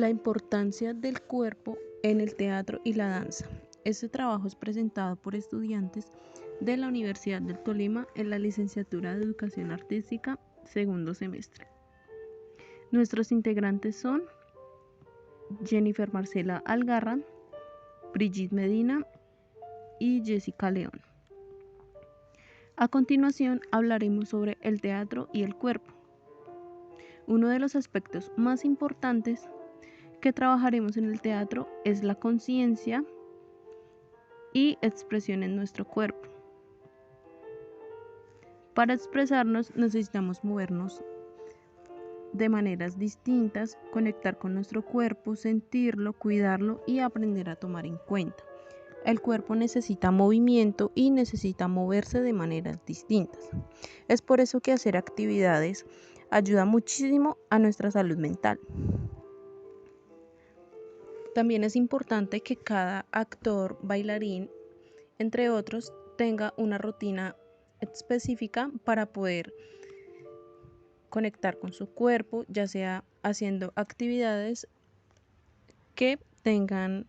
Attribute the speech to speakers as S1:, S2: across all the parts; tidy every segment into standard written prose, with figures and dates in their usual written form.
S1: La importancia del cuerpo en el teatro y la danza. Este trabajo es presentado por estudiantes de la Universidad del Tolima en la licenciatura de Educación Artística, segundo semestre. Nuestros integrantes son Jennifer Marcela Algarra, Brigitte Medina y Jessica León. A continuación hablaremos sobre el teatro y el cuerpo. Uno de los aspectos más importantes que trabajaremos en el teatro es la conciencia y expresión en nuestro cuerpo. Para expresarnos necesitamos movernos de maneras distintas, conectar con nuestro cuerpo, sentirlo, cuidarlo y aprender a tomar en cuenta. El cuerpo necesita movimiento y necesita moverse de maneras distintas. Es por eso que hacer actividades ayuda muchísimo a nuestra salud mental. También es importante que cada actor, bailarín, entre otros, tenga una rutina específica para poder conectar con su cuerpo, ya sea haciendo actividades que tengan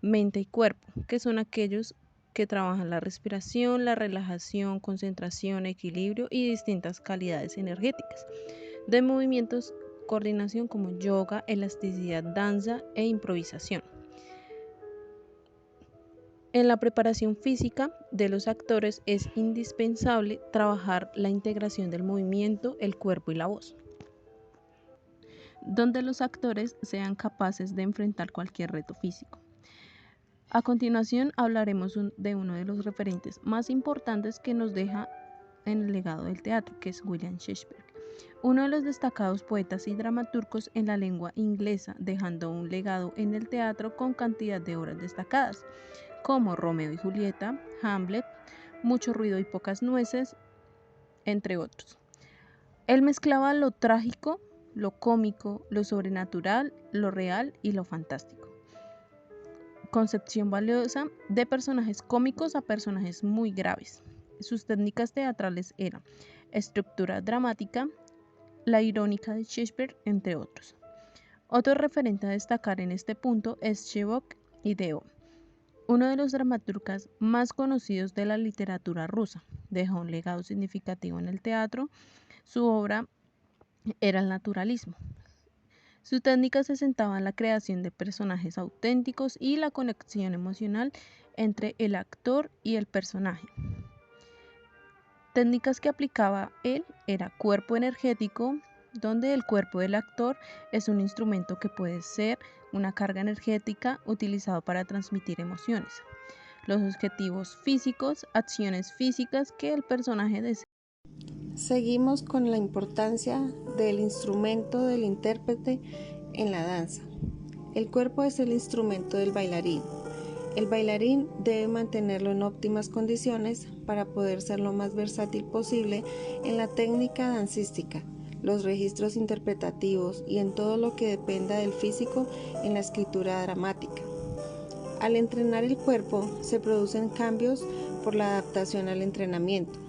S1: mente y cuerpo, que son aquellos que trabajan la respiración, la relajación, concentración, equilibrio y distintas calidades energéticas. De movimientos, coordinación como yoga, elasticidad, danza e improvisación. En la preparación física de los actores es indispensable trabajar la integración del movimiento, el cuerpo y la voz, donde los actores sean capaces de enfrentar cualquier reto físico. A continuación hablaremos de uno de los referentes más importantes que nos deja en el legado del teatro, que es William Shakespeare, uno de los destacados poetas y dramaturgos en la lengua inglesa, dejando un legado en el teatro con cantidad de obras destacadas, como Romeo y Julieta, Hamlet, Mucho ruido y pocas nueces, entre otros. Él mezclaba lo trágico, lo cómico, lo sobrenatural, lo real y lo fantástico. Concepción valiosa de personajes cómicos a personajes muy graves. Sus técnicas teatrales eran estructura dramática, la irónica de Shakespeare, entre otros. Otro referente a destacar en este punto es Chekov y Deo, uno de los dramaturgas más conocidos de la literatura rusa. Dejó un legado significativo en el teatro. Su obra era el naturalismo. Su técnica se centraba en la creación de personajes auténticos y la conexión emocional entre el actor y el personaje. Técnicas que aplicaba él era cuerpo energético, donde el cuerpo del actor es un instrumento que puede ser una carga energética utilizado para transmitir emociones. Los objetivos físicos, acciones físicas que el personaje desea.
S2: Seguimos con la importancia del instrumento del intérprete en la danza. El cuerpo es el instrumento del bailarín. El bailarín debe mantenerlo en óptimas condiciones para poder ser lo más versátil posible en la técnica dancística, los registros interpretativos y en todo lo que dependa del físico en la escritura dramática. Al entrenar el cuerpo se producen cambios por la adaptación al entrenamiento,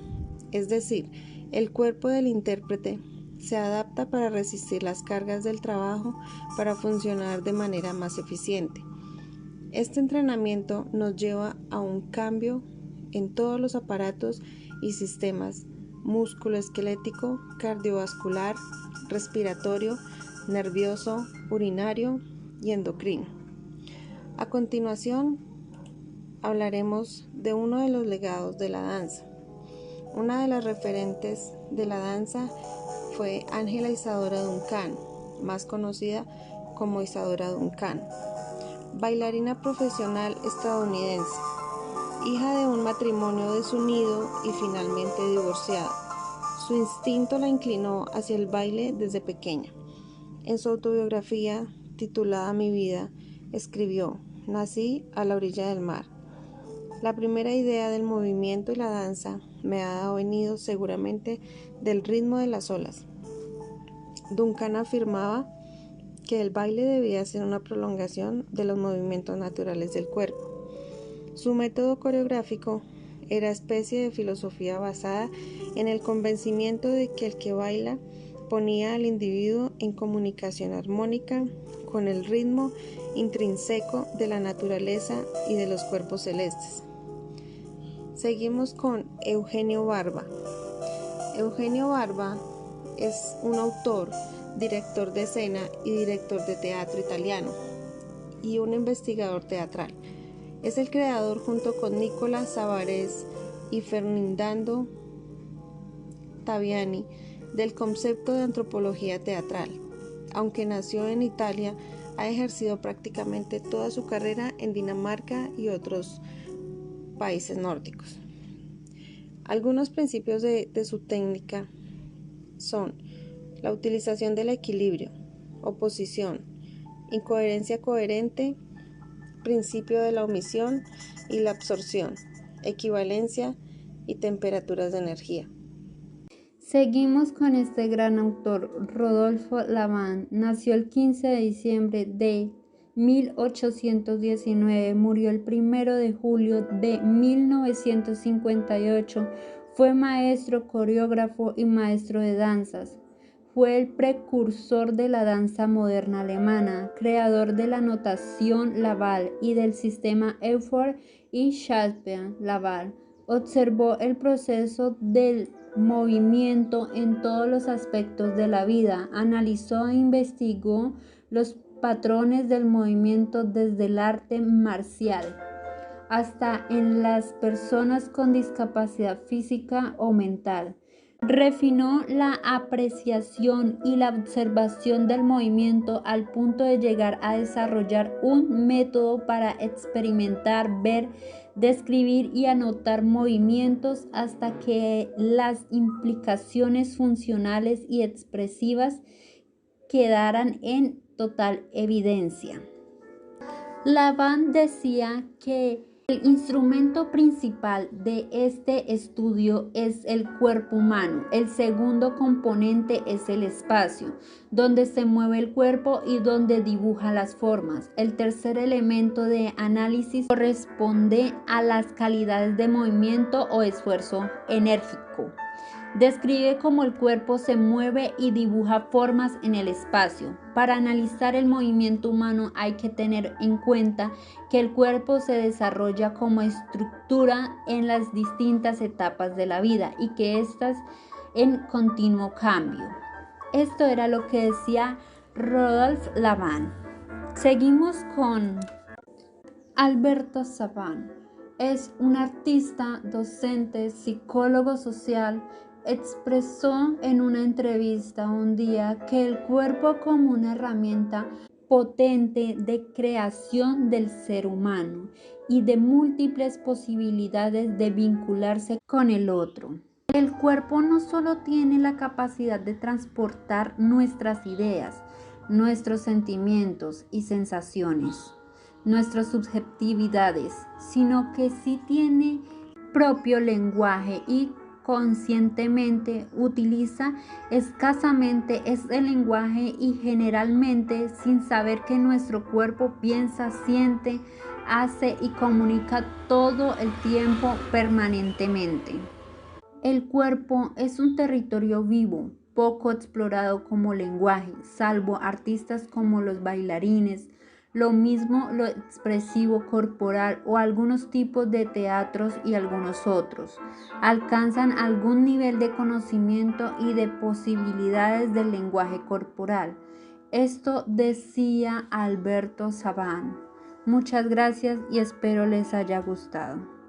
S2: es decir, el cuerpo del intérprete se adapta para resistir las cargas del trabajo para funcionar de manera más eficiente. Este entrenamiento nos lleva a un cambio en todos los aparatos y sistemas músculo-esquelético, cardiovascular, respiratorio, nervioso, urinario y endocrino. A continuación, hablaremos de uno de los legados de la danza. Una de las referentes de la danza fue Ángela Isadora Duncan, más conocida como Isadora Duncan, bailarina profesional estadounidense, hija de un matrimonio desunido y finalmente divorciada. Su instinto la inclinó hacia el baile desde pequeña. En su autobiografía, titulada Mi vida, escribió: "Nací a la orilla del mar. La primera idea del movimiento y la danza me ha venido seguramente del ritmo de las olas". Duncan afirmaba que el baile debía ser una prolongación de los movimientos naturales del cuerpo. Su método coreográfico era especie de filosofía basada en el convencimiento de que el que baila ponía al individuo en comunicación armónica con el ritmo intrínseco de la naturaleza y de los cuerpos celestes. Seguimos con Eugenio Barba. Eugenio Barba es un autor, director de escena y director de teatro italiano y un investigador teatral. Es el creador, junto con Nicola Savarez y Ferdinando Taviani, del concepto de antropología teatral. Aunque nació en Italia, ha ejercido prácticamente toda su carrera en Dinamarca y otros países nórdicos. Algunos principios de su técnica son la utilización del equilibrio, oposición, incoherencia coherente, principio de la omisión y la absorción, equivalencia y temperaturas de energía.
S3: Seguimos con este gran autor. Rodolfo Laban nació el 15 de diciembre de 1819, murió el 1 de julio de 1958, fue maestro, coreógrafo y maestro de danzas. Fue el precursor de la danza moderna alemana, creador de la notación Laval y del sistema Effort y Shakespeare-Laval. Observó el proceso del movimiento en todos los aspectos de la vida, analizó e investigó los patrones del movimiento desde el arte marcial hasta en las personas con discapacidad física o mental. Refinó la apreciación y la observación del movimiento al punto de llegar a desarrollar un método para experimentar, ver, describir y anotar movimientos hasta que las implicaciones funcionales y expresivas quedaran en total evidencia. Laban decía que el instrumento principal de este estudio es el cuerpo humano. El segundo componente es el espacio, donde se mueve el cuerpo y donde dibuja las formas. El tercer elemento de análisis corresponde a las calidades de movimiento o esfuerzo enérgico. Describe cómo el cuerpo se mueve y dibuja formas en el espacio. Para analizar el movimiento humano hay que tener en cuenta que el cuerpo se desarrolla como estructura en las distintas etapas de la vida y que estas en continuo cambio. Esto era lo que decía Rodolphe Laban. Seguimos con Alberto Savant. Es un artista, docente, psicólogo social. Expresó en una entrevista un día que el cuerpo como una herramienta potente de creación del ser humano y de múltiples posibilidades de vincularse con el otro. El cuerpo no solo tiene la capacidad de transportar nuestras ideas, nuestros sentimientos y sensaciones, nuestras subjetividades, sino que sí tiene propio lenguaje y conscientemente utiliza escasamente este lenguaje y generalmente sin saber que nuestro cuerpo piensa, siente, hace y comunica todo el tiempo permanentemente. El cuerpo es un territorio vivo, poco explorado como lenguaje, salvo artistas como los bailarines, lo mismo lo expresivo corporal o algunos tipos de teatros y algunos otros. Alcanzan algún nivel de conocimiento y de posibilidades del lenguaje corporal. Esto decía Alberto Savant. Muchas gracias y espero les haya gustado.